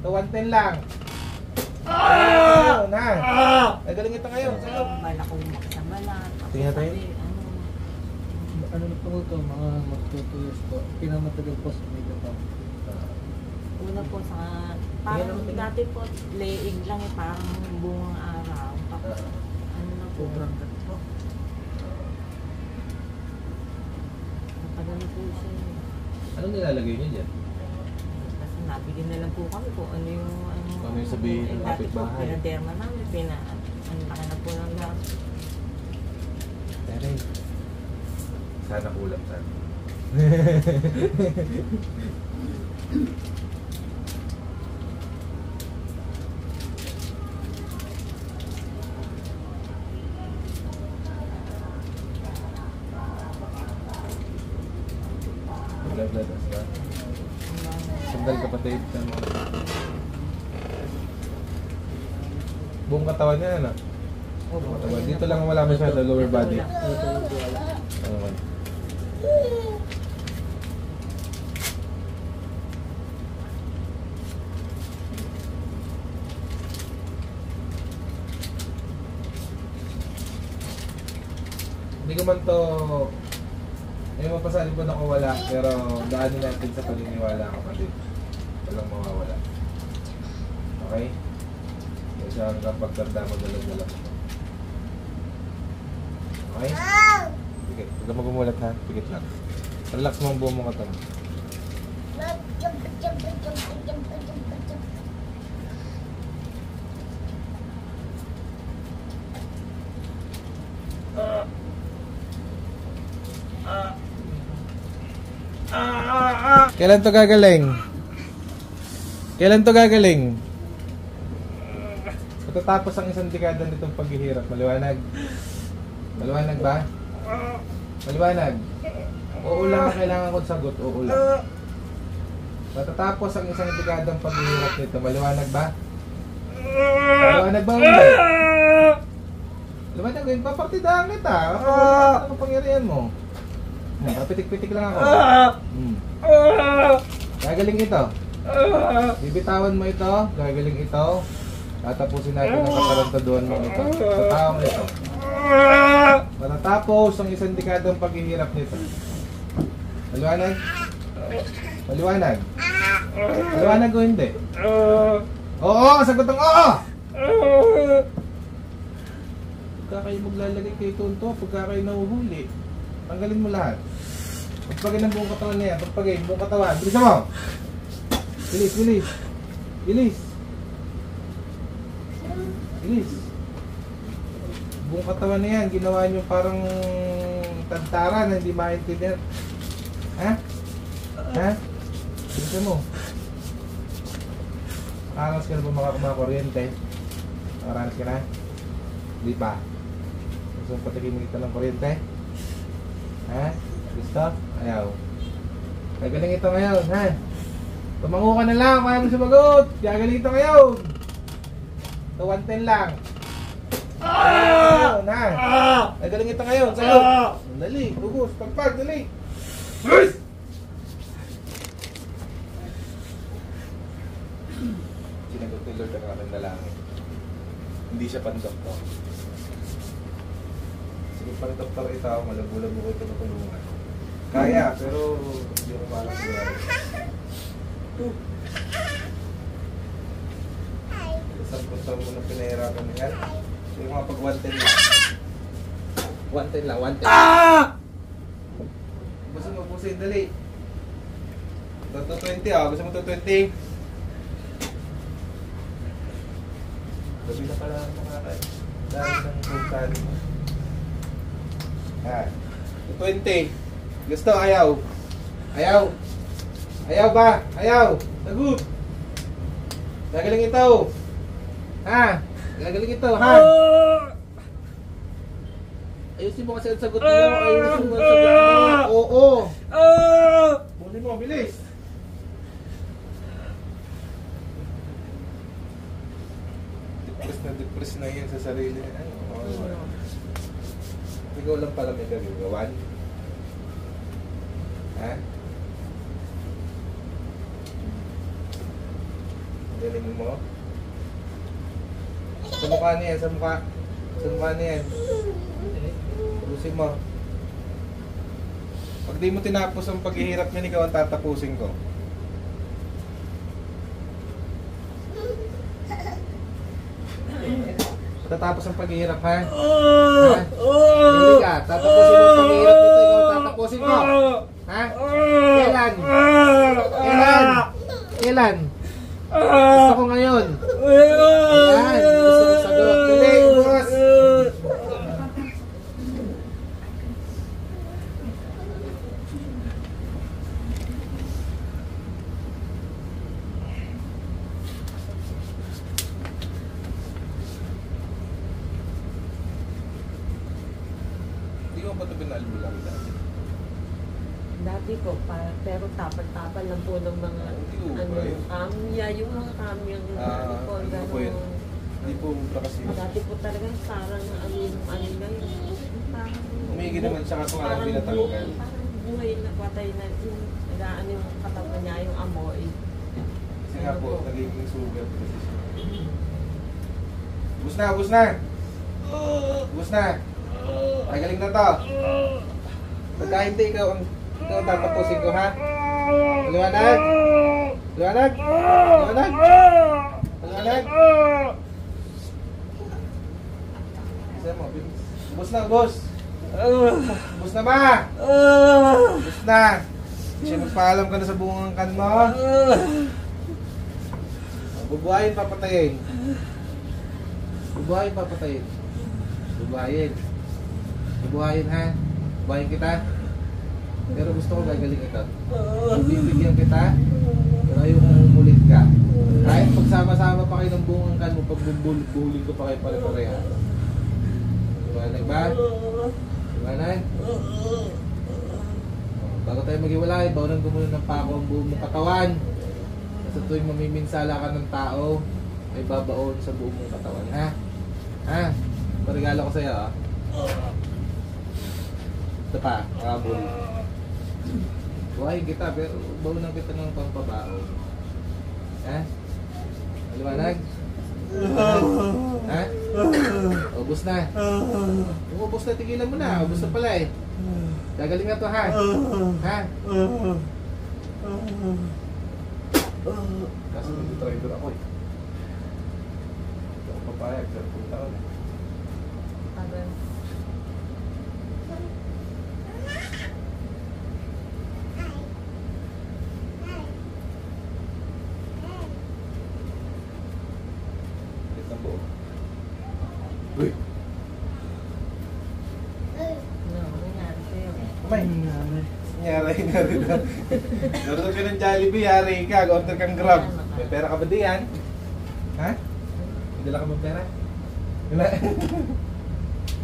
To 110 lang. Ayun, ha? Nagaling ito ngayon. Sa'yo. Bala ko yung makasabala. Tingnan tayo. Ano na po ito, mga mag-2 years po. Pinamatagal po sa medyo pa. Una po sa... Parang dati po, leeg lang eh, parang buong araw. Tapos, ano na po, Sobrang gat po. matagal na po siya. Anong nilalagay niyo dyan? Kasi nabigyan na lang po kami kung ano yung... Ano yung sabihin ng dati po, kapitbahay? pinaderma namin, ang laki na po ng gamit. Pero sana kulang sana. Nagladas ka? Sandal kapatid. Buong katawan niya, ano? Buong katawan. Dito lang wala masyado, lower body. Okay. Hindi ko man to mapasali po na ko wala, pero daanin natin sa paniniwala kapatid. Walang mawawala. Okay? Kasi hanggang pagtanda mo dalag-dalag mo. Okay? Sige, huwag ka magumulat ha. Pigit lang. Relax mo ang buong mong katawan. Kailan to gagaling? Kailan to gagaling? Matatapos ang isang dekada nitong paghihirap. Maliwanag? Maliwanag ba? Maliwanag? Oo lang na kailangan kong sagot. Oo lang. Matatapos ang isang dekadang paghihirap nito. Maliwanag ba? Maliwanag ba? Maliwanag ba? Papartidahan kita. Ano ang pangyarihan mo? Papitik-pitik lang ako. Gagaling ito. Bibitawan mo ito. Gagaling ito. Tatapusin natin ang katarantaduhan mo ito. Sa taong ito. Matatapos ang isang dekadang paghihirap nito. Maliwanag? Maliwanag? Maliwanag o hindi? Oo! Sagot ang oo! Pagka kayo maglalagay kay Tonto, pagka kayo nahuhuli, tanggalin mo lahat. Pagpagay ng buong katawan na yan. Pagpagay, buong katawan. Bilisan mo! Bilis, bilis! Bilis! Bilis! Buong katawan na yan. Ginawa nyo parang tantara na hindi maintindihan. Ha? Ha? Bilisan mo. Nakaranas ka na ba mga kuryente? Nakaranas ka na? Hindi pa. Gusto mo patikimin kita ng kuryente? Ha? Gusto? Ayaw. Gagaling ito ngayon, ha? Tumango ka na lang, kaya mo sumagot. Gagaling ito ngayon. Ito 110 lang. Ayun, ha? Gagaling ito ngayon, sagot. Dali, bugos, pagpag, dali. Sinagot ni Lord ang aking dalangin. Hindi siya pan-doktor. Sige, pan-doktor ito, malabo-labo ko ito natulungan. Kaya, pero hindi ko malang sigurado. Isang punta mo na pinahirapan na yan. Sige mga pag 110 lang. 110 lang, 110. Gusto mo pusin, dali. Ito 20 ah, gusto mo ito 20? Gabi na pala makakain. Dahil ng puntahan mo. Ah, 20. Gusto, ayaw. Ayaw. Ayaw ba? Ayaw. Sagot. Gagaling ito. Ha? Gagaling ito, ha? Ayusin mo kasi ang sagot niyo. Ayusin mo ang sagot niyo. Oo. Bunin mo, bilis. Depress na yun sa sarili. Ay, ikaw lang pala may gagawan. Ha? Galing mo. Sa mukha niya, sa mukha. Sa mukha niya. Tapusin mo. Pag di mo tinapos ang paghihirap niyan, ikaw ang tatapusin ko. Tatapos ang paghihirap, ha? Ha? Hindi ka. Tatapusin mo ang paghihirap nito, ikaw ang tatapusin ko. Ha? Kailan? Kailan? Kailan? Gusto ko ngayon. Ayan. Gusto ko sagot. Galing, boss. Hindi mo ba ito pinaalbulang dati? Dati po, pero tapal-tapal lang po ng mga amya, yung mga kamyang po, hindi po yun. gano'n. Hindi po kasi. Dati po talaga parang ano na yun. Parang, Umigi naman siya kaso nga lang pinatanggal. Parang buhay na patay na yung nagaan yung katawan niya, yung amoy. Kasi nga po, nagiging sugat kasi siya. Ubus na, ubus na! Ubus na! Ay, galing na to! Pagka hindi, ikaw ang tatapusin ko, ha? Liwanag! Liwanag! Liwanag! Liwanag! Isa mo, bilis. Ubus na, ubus! Ubus na ba? Ubus na! Siya magpaalam ka na sa bungang kan mo. Bubuhayin, papatayin. Bubuhayin, papatayin. Bubuhayin. Bubuhayin, ha? Bubuhayin kita. Pero gusto ko gagaling ito. Bibigyan kita. Pero ayaw kong umulit ka. Kahit pagsama-sama pa kayo ng bungang kan mo, pagbubuling ko pa kayo pare-pareha. Liwanag ba? Liwanag? Bago tayo maghiwalay, bawalan ko muna ng pako ang buong mong katawan. Kasi tuwing mamiminsala ka ng tao, may babaon sa buong mong katawan, ha? Ha? Parigalo ko sa'yo, ha? Ito pa, makabul. Buhayin kita, pero bawalan kita ng pampabaon. Ha? Maliwanag? Ha? Ubus na. Kung ubus na, tigilan mo na. Ubus na pala eh. Gagaling na to, ha? Ha? Kaso nag-driver ako eh. Hindi ako papayag. 10 taon eh. Parang, Ulit ang buo. Uy! ano, nangyari sa'yo? May nangyari na rin. Order ka ng Jollibee, yari ka. Order kang Grab. May pera ka ba diyan? Ha? May dala ka ba pera? Wala.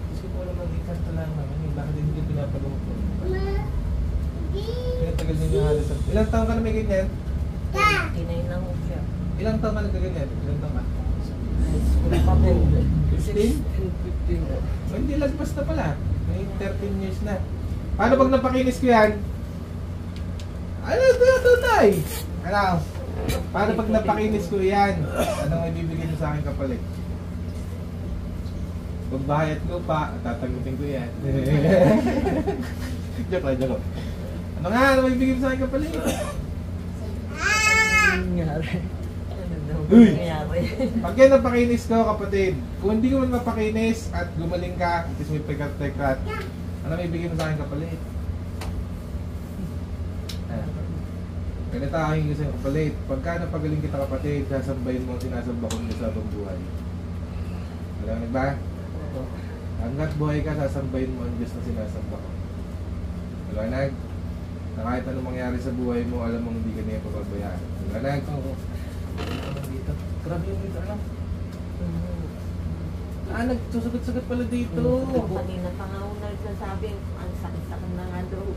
Gusto ko lang mag-ikanto lang naman eh. Bakit hindi pinapagamot mo? Pinatagal ninyo halos. Ilang taon ka na may ganyan? Kinay na ho siya. Ilang taon ka nagkaganyan? Ilang taon ka? High school pa po. 15? Oh, hindi lagpas na pala. May 13 years na. Paano pag napakinis ko yan? Ano ito tunay? Ano? Paano pag napakinis ko yan? Anong ibibigay mo sa akin kapalit? Pagbayad ko pa, tatagutin ko yan. Joke lang, joke. Ano nga? Ano ibibigay mo sa akin kapalit? Nangyari. Ano daw Uy! nangyari? Pag yan napakinis ko, kapatid, kung hindi ko man mapakinis at gumaling ka, at least may pagkat-tekrat, ano may bigay mo sa akin kapalit? Ganito ang hingi sa'yo kapalit. Pagka napagaling kita kapatid, sasambahin mo ang sinasamba ko nila sa abang buhay. Alam mo ba? Hanggat buhay ka, sasambahin mo ang Diyos na sinasamba ko. Liwanag? Na kahit anong mangyari sa buhay mo, alam mo hindi ka niya papabayaan. Liwanag? Oo. Dito. Grabe yung dito, ano? Nagsusugat-sugat pala dito. Kanina pa nga ako nagsasabi, ang sakit-sakit na nga daw.